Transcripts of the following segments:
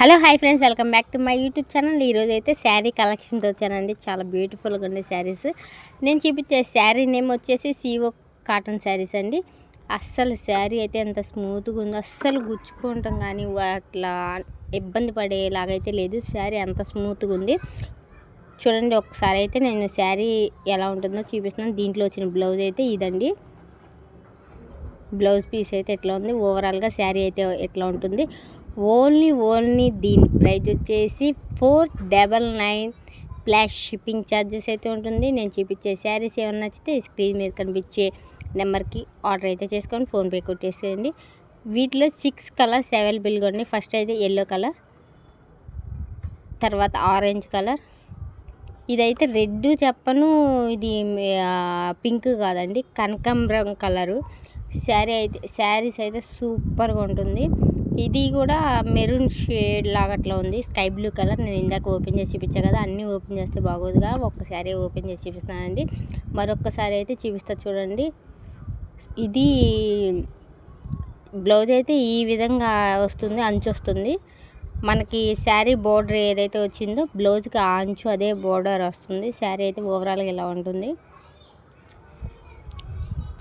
Hello hi friends, welcome back to my YouTube channel. ఈరోజు అయితే శారీ కలెక్షన్తో వచ్చానండి. చాలా బ్యూటిఫుల్గా ఉండే శారీస్. నేను చూపించే శారీ నేమ్ వచ్చేసి సిఓ కాటన్ శారీస్ అండి. అస్సలు శారీ అయితే ఎంత స్మూత్గా ఉందో, అస్సలు గుచ్చుకుంటాం కానీ అట్లా ఇబ్బంది పడేలాగైతే లేదు. శారీ అంత స్మూత్గా ఉంది. చూడండి ఒకసారి అయితే నేను శారీ ఎలా ఉంటుందో చూపిస్తున్నాను. దీంట్లో వచ్చిన బ్లౌజ్ అయితే ఇదండి. బ్లౌజ్ పీస్ అయితే ఎట్లా ఉంది, ఓవరాల్గా శారీ అయితే ఎట్లా ఉంటుంది. ఓన్లీ దీని ప్రైస్ వచ్చేసి 499 ప్లస్ షిప్పింగ్ ఛార్జెస్ అయితే ఉంటుంది. నేను చూపించే శారీస్ ఏమైనా నచ్చితే స్క్రీన్ మీద కనిపించే నెంబర్కి ఆర్డర్ అయితే చేసుకొని ఫోన్పే కొట్టేసేయండి. వీటిలో 6 కలర్స్ అవైలబుల్గా ఉన్నాయి. ఫస్ట్ అయితే ఎల్లో కలర్, తర్వాత ఆరెంజ్ కలర్, ఇదైతే రెడ్ చెప్పను, ఇది పింక్ కాదండి, కనకాంబరం కలరు. శారీస్ అయితే సూపర్గా ఉంటుంది. ఇది కూడా మెరూన్ షేడ్ లాగా అట్లా ఉంది, స్కై బ్లూ కలర్. నేను ఇందాక ఓపెన్ చేసి చూపించాను కదా, అన్నీ ఓపెన్ చేస్తే బాగోదుగా, ఒక్కసారి ఓపెన్ చేసి చూపిస్తానండి. మరొక్కసారి అయితే చూపిస్తా చూడండి. ఇది బ్లౌజ్ అయితే ఈ విధంగా వస్తుంది, అంచు వస్తుంది. మనకి శారీ బోర్డర్ ఏదైతే వచ్చిందో బ్లౌజ్కి ఆ అంచు అదే బోర్డర్ వస్తుంది. శారీ అయితే ఓవరాల్గా ఇలా ఉంటుంది.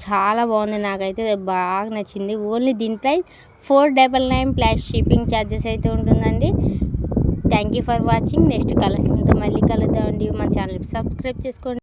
చాలా బాగుంది, నాకైతే బాగా నచ్చింది. ఓన్లీ దీని ప్రైస్ 499 ప్లస్ షిప్పింగ్ ఛార్జెస్ అయితే ఉంటుందండి. Thank you for watching. Next కలెక్షన్తో మళ్ళీ కలుద్దామండి. మా ఛానల్కి సబ్స్క్రైబ్ చేసుకోండి.